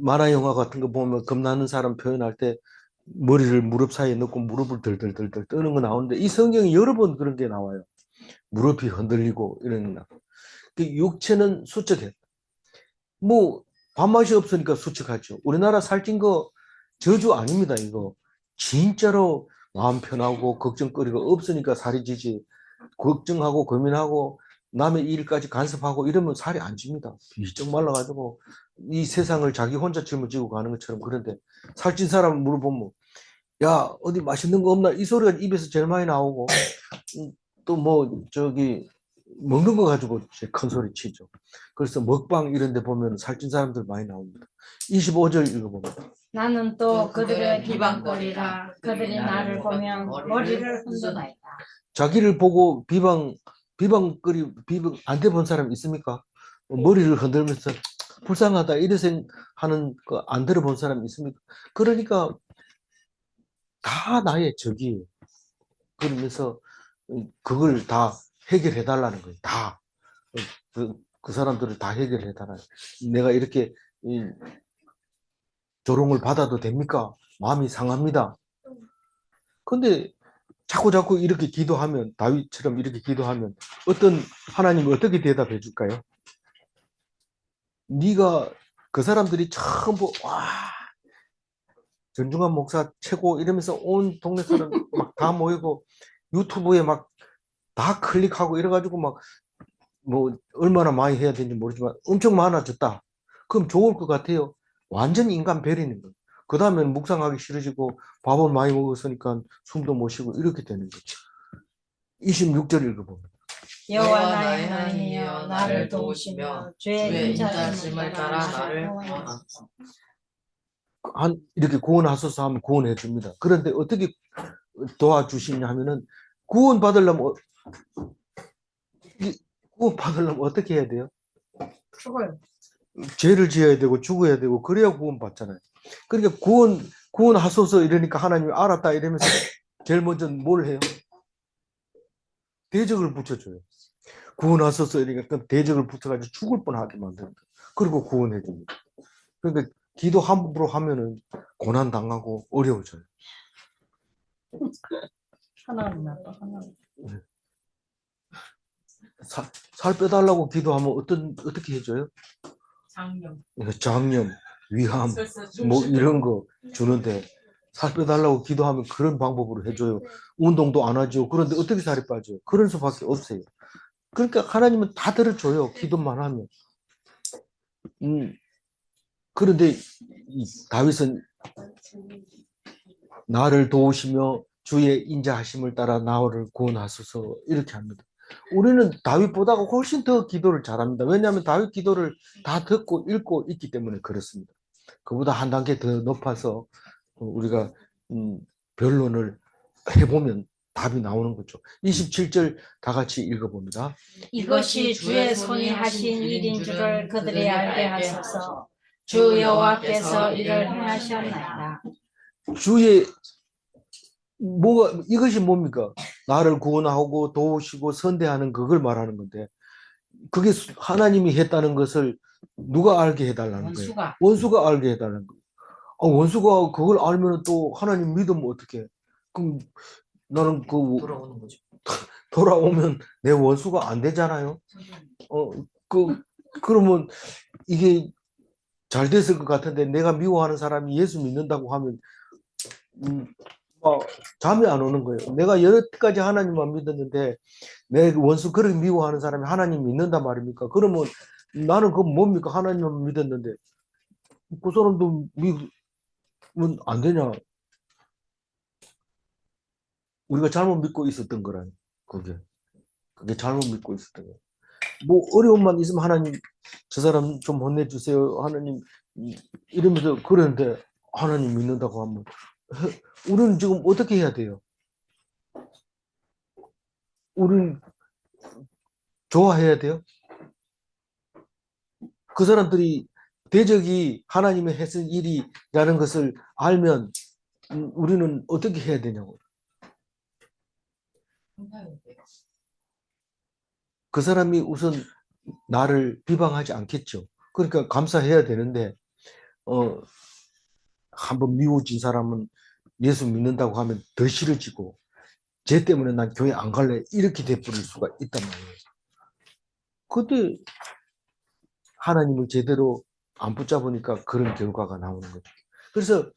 만화 영화 같은 거 보면 겁나는 사람 표현할 때 머리를 무릎 사이에 넣고 무릎을 덜덜덜덜 떠는 거 나오는데 이 성경이 여러 번 그런 게 나와요. 무릎이 흔들리고 이런 거. 그 육체는 수척해. 뭐 밥맛이 없으니까 수척하죠. 우리나라 살찐 거 저주 아닙니다. 이거 진짜로 마음 편하고 걱정거리가 없으니까 살이 지지. 걱정하고 고민하고 남의 일까지 간섭하고 이러면 살이 안 찝니다. 비쩍 말라가지고 이 세상을 자기 혼자 짊어지고 가는 것처럼. 그런데 살찐 사람 물어보면 야 어디 맛있는 거 없나 이 소리가 입에서 제일 많이 나오고 또 뭐 저기 먹는 거 가지고 제일 큰 소리 치죠. 그래서 먹방 이런 데 보면 살찐 사람들 많이 나옵니다. 25절 읽어봅니다. 나는 또 그들의 비방거리라. 그들이 나를 보면 머리를 흔드나이다. 자기를 보고 비방 안 돼본 사람 있습니까? 머리를 흔들면서 불쌍하다 이런 생각하는 거 안 들어본 사람 있습니까? 그러니까 다 나의 적이에요. 그러면서 그걸 다 해결해 달라는 거예요. 다 그 사람들을 다 해결해 달라. 내가 이렇게 조롱을 받아도 됩니까? 마음이 상합니다. 근데 자꾸 이렇게 기도하면, 다윗처럼 이렇게 기도하면 하나님이 어떻게 대답해 줄까요? 네가 그 사람들이 전부 와 전중환 목사 최고 이러면서 온 동네 사람 막 다 모이고 유튜브에 막 다 클릭하고 이래가지고 막 뭐 얼마나 많이 해야 되는지 모르지만 엄청 많아졌다. 그럼 좋을 것 같아요. 완전 인간 베리는 거예요. 그 다음엔 묵상하기 싫어지고 밥을 많이 먹었으니까 숨도 못 쉬고 이렇게 되는 거죠. 26절 읽어보면 여호와 나의 하나님이여 나를 도우시며 주의 인자심을 따라 나를 구원하소서. 이렇게 구원하소서 하면 구원해 줍니다. 그런데 어떻게 도와주시냐 하면은 구원 받으려면 어떻게 해야 돼요? 죽어요. 죄를 지어야 되고 죽어야 되고 그래야 구원 받잖아요. 그러니까 구원하소서 이러니까 하나님이 알았다 이러면서 제일 먼저 뭘 해요? 대적을 붙여줘요. 구원하소서 이러니까 그 대적을 붙여가지고 죽을 뻔하게 만듭니다. 그리고 구원해 줍니다. 그러니까 기도 함부로 하면은 고난 당하고 어려워져요. 하나님 나빠 하나님. 살 빼달라고 기도하면 어떻게 해줘요? 장염, 위암, 뭐 이런 거 주는데 살 빼달라고 기도하면 그런 방법으로 해줘요. 운동도 안 하죠. 그런데 어떻게 살이 빠져요? 그럴 수밖에 없어요. 그러니까 하나님은 다 들어줘요. 기도만 하면. 그런데 다윗은 나를 도우시며 주의 인자하심을 따라 나를 구원하소서 이렇게 합니다. 우리는 다윗보다 훨씬 더 기도를 잘합니다. 왜냐하면 다윗 기도를 다 듣고 읽고 있기 때문에 그렇습니다. 그보다 한 단계 더 높아서 우리가 변론을 해보면 답이 나오는 거죠. 27절 다 같이 읽어봅니다. 이것이 주의 손이 하신 일인 줄을 그들이 알게 하소서. 주 여호와께서 이를 행하셨나이다. 이것이 뭡니까? 나를 구원하고 도우시고 선대하는 그걸 말하는 건데 그게 하나님이 했다는 것을 누가 알게 해달라는 거예요? 원수가 알게 해달라는 거예요. 원수가 그걸 알면 또 하나님 믿으면 어떡해? 그럼 나는 돌아오는 거죠. 돌아오면 내 원수가 안 되잖아요. 그러면 이게 잘 됐을 것 같은데 내가 미워하는 사람이 예수 믿는다고 하면 잠이 안 오는 거예요. 내가 여태까지 하나님만 믿었는데 내 원수 그렇게 미워하는 사람이 하나님 믿는단 말입니까? 그러면 나는 그 뭡니까? 하나님만 믿었는데 그 사람도 믿으면 안 되냐? 우리가 잘못 믿고 있었던 거라니. 그게 잘못 믿고 있었던 거예요. 뭐 어려움만 있으면 하나님 저 사람 좀 혼내주세요. 하나님 이러면서 그러는데 하나님 믿는다고 하면 우리는 지금 어떻게 해야 돼요? 우리는 좋아해야 돼요? 그 사람들이 대적이 하나님의 했은 일이라는 것을 알면 우리는 어떻게 해야 되냐고. 그 사람이 우선 나를 비방하지 않겠죠. 그러니까 감사해야 되는데 한번 미워진 사람은 예수 믿는다고 하면 더 싫어지고 쟤 때문에 난 교회 안 갈래 이렇게 돼버릴 수가 있단 말이에요. 그때 하나님을 제대로 안 붙잡으니까 그런 결과가 나오는 거죠. 그래서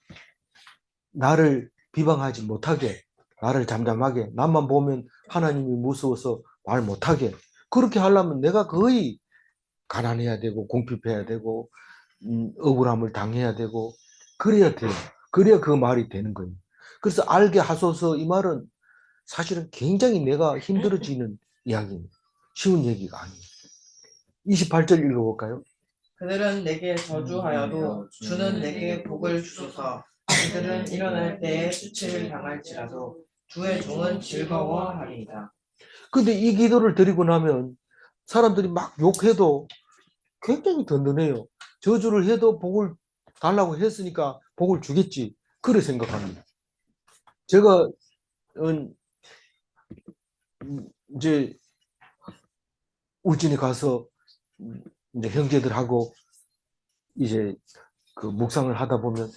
나를 비방하지 못하게, 나를 잠잠하게, 나만 보면 하나님이 무서워서 말 못하게 그렇게 하려면 내가 거의 가난해야 되고 궁핍해야 되고 억울함을 당해야 되고 그래야 돼요. 그래야 그 말이 되는 거예요. 그래서 알게 하소서 이 말은 사실은 굉장히 내가 힘들어지는 이야기입니다. 쉬운 얘기가 아니에요. 28절 읽어볼까요? 그들은 내게 저주하여도 주는 내게 복을 주소서. 그들은 일어날 때에 수치를 당할지라도 주의 종은 즐거워하리이다. 근데 이 기도를 드리고 나면 사람들이 막 욕해도 굉장히 든든해요. 저주를 해도 복을 달라고 했으니까 복을 주겠지. 그래 생각합니다. 제가 이제 울진에 가서 이제 형제들하고 이제 그 묵상을 하다 보면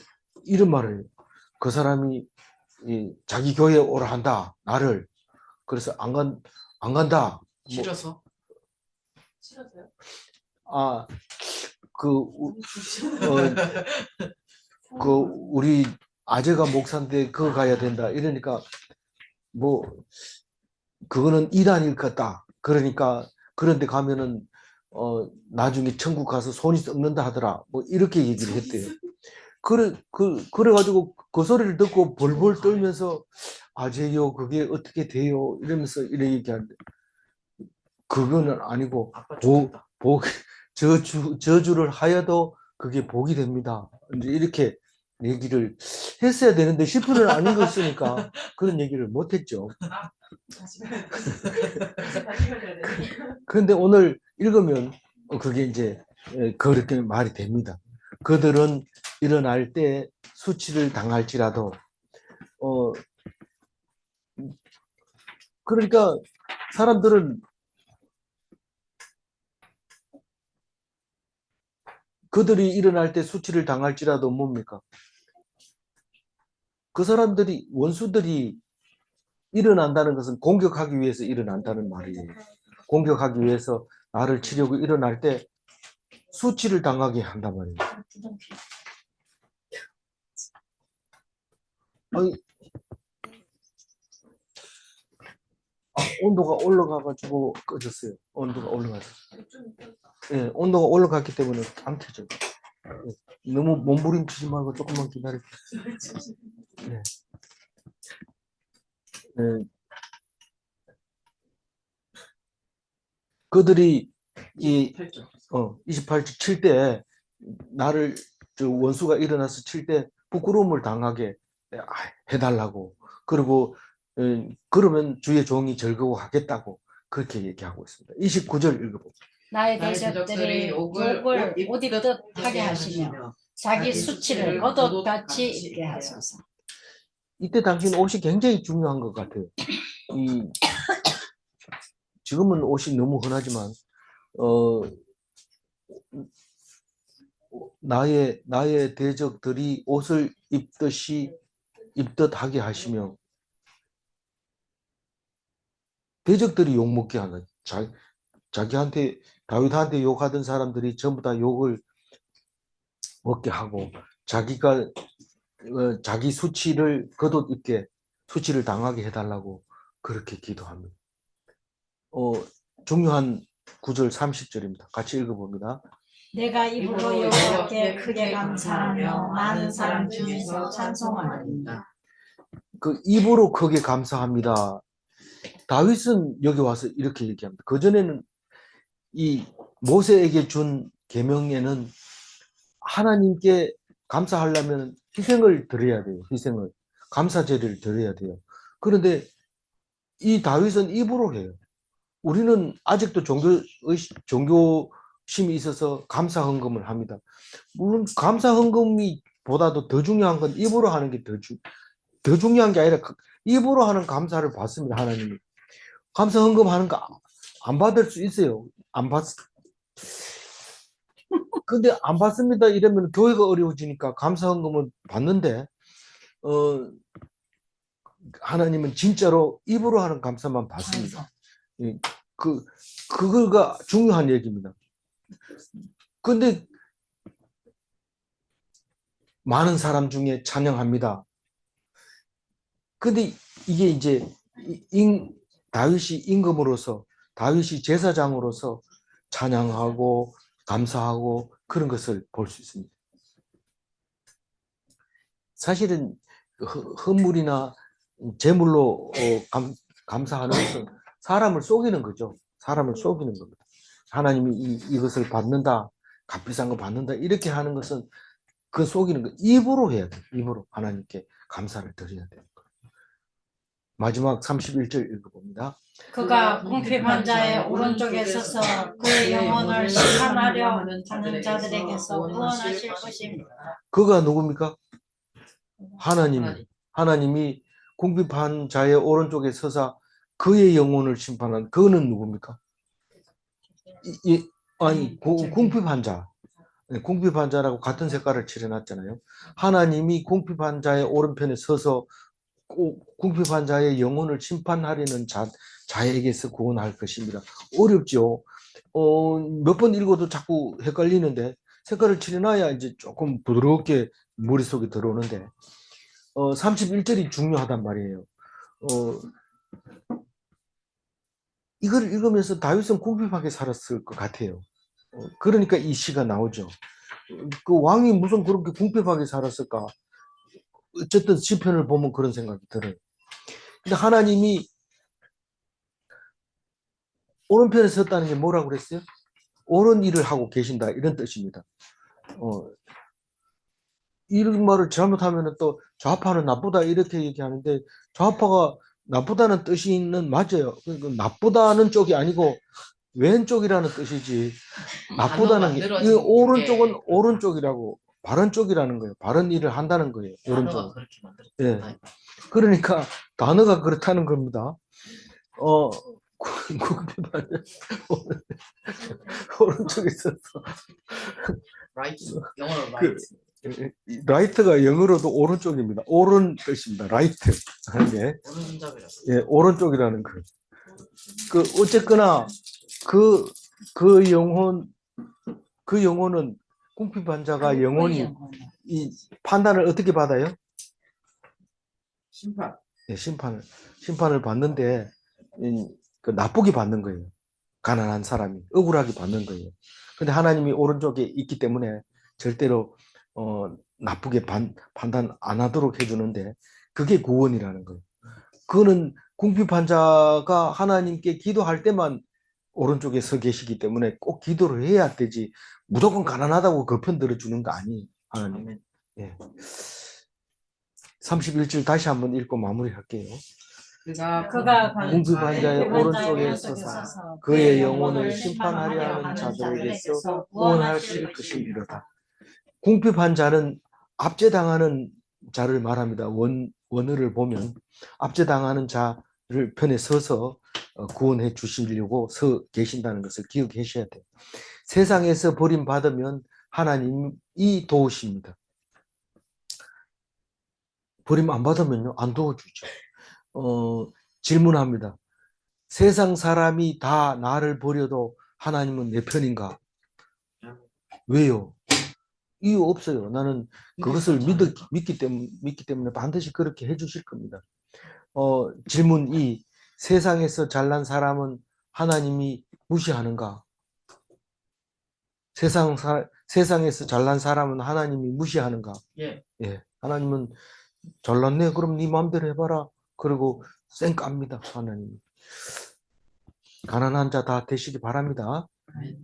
이런 말을 해요. 그 사람이 자기 교회에 오라 한다. 나를. 그래서 안 간다. 싫어서? 싫어서요? 아, 그 우리 아재가 목사인데 그거 가야 된다. 이러니까 뭐 그거는 이단일 것 같다. 그러니까 그런데 가면은 나중에 천국 가서 손이 썩는다 하더라. 뭐 이렇게 얘기를 했대요. 그래가지고 그 소리를 듣고 벌벌 떨면서 아재요 그게 어떻게 돼요? 이러면서 이래 얘기하는데 그거는 아니고 아빠 좋겠다. 저주를 하여도 그게 복이 됩니다. 이제 이렇게 얘기를 했어야 되는데 10분은 아닌 거 있으니까 그런 얘기를 못 했죠. 다시 읽어야 되네. 그런데 오늘 읽으면 그게 이제 그렇게 말이 됩니다. 그들은 일어날 때 수치를 당할지라도 그러니까 사람들은 그들이 일어날 때 수치를 당할지라도 뭡니까? 그 사람들이 원수들이 일어난다는 것은 공격하기 위해서 일어난다는 말이에요. 공격하기 위해서 나를 치려고 일어날 때 수치를 당하게 한단 말이에요. 아니, 온도가 올라가가지고 꺼졌어요. 온도가 올라가서. 예, 온도가 올라갔기 때문에 안 켜져요. 예, 너무 몸부림치지 말고 조금만 기다려. 예. 예. 그들이 28주 칠 때 나를 원수가 일어나서 칠 때 부끄러움을 당하게 해달라고 그리고 그러면 주의 종이 즐거워하겠다고 그렇게 얘기하고 있습니다. 29절 읽어봅니다. 나의 대적들이 욕을 옷 입듯 하게 하시며 자기 수치를 겉옷같이 입게 하소서. 이때 당신 옷이 굉장히 중요한 것 같아요. 지금은 옷이 너무 흔하지만 나의 대적들이 옷을 입듯 하게 하시며 대적들이 욕먹게 하는 자기한테 다윗한테 욕하던 사람들이 전부 다 욕을 먹게 하고 자기가 자기 수치를 겉옷 입게 수치를 당하게 해달라고 그렇게 기도합니다. 중요한 구절 30절입니다. 같이 읽어봅니다. 내가 입으로 여호와께 크게 감사하며 많은 사람 중에서 찬송하리이다. 그 입으로 크게 감사합니다. 다윗은 여기 와서 이렇게 얘기합니다. 그전에는 이 모세에게 준 계명에는 하나님께 감사하려면 희생을 드려야 돼요. 희생을. 감사 제를 드려야 돼요. 그런데 이 다윗은 입으로 해요. 우리는 아직도 종교심이 있어서 감사 헌금을 합니다. 물론 감사 헌금이 보다도 더 중요한 건 입으로 하는 게 더 중요한 게 아니라 입으로 하는 감사를 받습니다. 하나님이. 감사 헌금 하는 거 안 받을 수 있어요. 근데 안 받습니다 이러면 교회가 어려워지니까 감사 헌금을 받는데 하나님은 진짜로 입으로 하는 감사만 받습니다. 그거가 중요한 얘기입니다. 근데 많은 사람 중에 찬양합니다. 근데 이게 이제 다윗이 임금으로서 다윗이 제사장으로서 찬양하고 감사하고 그런 것을 볼 수 있습니다. 사실은 헌물이나 제물로 감사하는 것은 사람을 속이는 거죠. 사람을 속이는 겁니다. 하나님이 이것을 받는다, 값비싼 거 받는다 이렇게 하는 것은 그 속이는 거. 입으로 해야 돼요. 입으로 하나님께 감사를 드려야 돼요. 마지막 31절 읽어봅니다. 그가 궁핍한 자의 오른쪽에 서서 그의 영혼을 심판하려 하는 자들에게서 구원하실 것입니다. 그가 누굽니까? 하나님이 궁핍한 자의 오른쪽에 서서 그의 영혼을 심판한 그는 누굽니까? 아니 궁핍 환자, 궁핍 환자라고 같은 색깔을 칠해놨잖아요. 하나님이 궁핍 환자의 오른편에 서서 궁핍 환자의 영혼을 심판하려는 자에게서 구원할 것입니다. 어렵죠. 몇 번 읽어도 자꾸 헷갈리는데 색깔을 칠해놔야 이제 조금 부드럽게 머릿속에 들어오는데 31절이 중요하단 말이에요. 이걸 읽으면서 다윗은 궁핍하게 살았을 것 같아요. 그러니까 이 시가 나오죠. 그 왕이 무슨 그렇게 궁핍하게 살았을까? 어쨌든 시편을 보면 그런 생각이 들어요. 근데 하나님이 오른편에 섰다는 게 뭐라고 그랬어요? 옳은 일을 하고 계신다 이런 뜻입니다. 이런 말을 잘못하면 또 좌파는 나쁘다 이렇게 얘기하는데 좌파가 나쁘다는 뜻이는 맞아요. 그러니까 나쁘다는 쪽이 아니고 왼쪽이라는 뜻이지 나쁘다는 게 이 오른쪽은 오른쪽이라고 바른 쪽이라는 거예요. 바른 일을 한다는 거예요. 오른쪽. 예. 그러니까 단어가 그렇다는 겁니다. 오른쪽에 있어서 라이트 영어로 그, 라이트 라이트가 영어로도 오른쪽입니다. 옳은 뜻입니다. 라이트 하는 게 오른손잡이라고. 예, 오른쪽이라는 거. 그 어쨌거나 그 영혼은 궁핍 환자가 영혼이 이 판단을 어떻게 받아요? 심판. 예, 심판을 받는데 그 나쁘게 받는 거예요. 가난한 사람이 억울하게 받는 거예요. 근데 하나님이 오른쪽에 있기 때문에 절대로 나쁘게 판단 안 하도록 해주는데 그게 구원이라는 거예요. 그거는 궁핍 환자가 하나님께 기도할 때만 오른쪽에 서 계시기 때문에 꼭 기도를 해야 되지 무조건 가난하다고 그 편 들어주는 거 아니에요. 하나님. 예. 31절 다시 한번 읽고 마무리할게요. 그가 궁핍 환자의 오른쪽에 서서 그의 영혼을 심판하려 하는 자들에게서 구원하실 것이니라. 궁핍 환자는 압제당하는 자를 말합니다. 원어를 보면 압제당하는 자를 편에 서서 구원해 주시려고 서 계신다는 것을 기억하셔야 돼요. 세상에서 버림받으면 하나님이 도우십니다. 버림 안 받으면요 안 도와주죠. 질문합니다. 세상 사람이 다 나를 버려도 하나님은 내 편인가? 왜요? 이유 없어요. 나는 그것을 믿기 때문에 반드시 그렇게 해주실 겁니다. 질문 2. 세상에서 잘난 사람은 하나님이 무시하는가? 세상에서 잘난 사람은 하나님이 무시하는가? 예. 예. 하나님은 잘났네. 그럼 네 마음대로 해봐라. 그리고 쌩 깝니다. 하나님이. 가난한 자 다 되시기 바랍니다.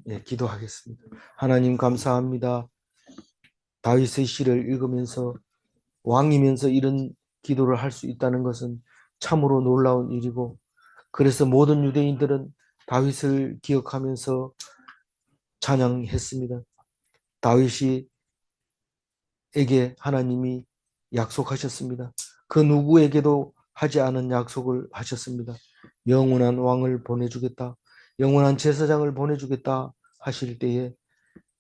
예, 기도하겠습니다. 하나님 감사합니다. 다윗의 시를 읽으면서 왕이면서 이런 기도를 할 수 있다는 것은 참으로 놀라운 일이고 그래서 모든 유대인들은 다윗을 기억하면서 찬양했습니다. 다윗이 에게 하나님이 약속하셨습니다. 그 누구에게도 하지 않은 약속을 하셨습니다. 영원한 왕을 보내주겠다. 영원한 제사장을 보내주겠다 하실 때에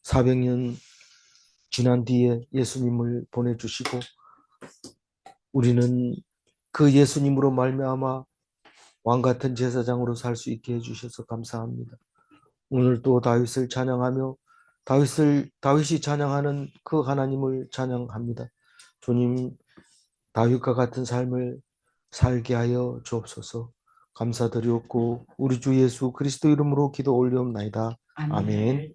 400년 지난 뒤에 예수님을 보내주시고 우리는 그 예수님으로 말미암아 왕같은 제사장으로 살 수 있게 해주셔서 감사합니다. 오늘 또 다윗을 찬양하며 다윗이 찬양하는 그 하나님을 찬양합니다. 주님 다윗과 같은 삶을 살게 하여 주옵소서. 감사드리옵고 우리 주 예수 그리스도 이름으로 기도 올리옵나이다. 아멘.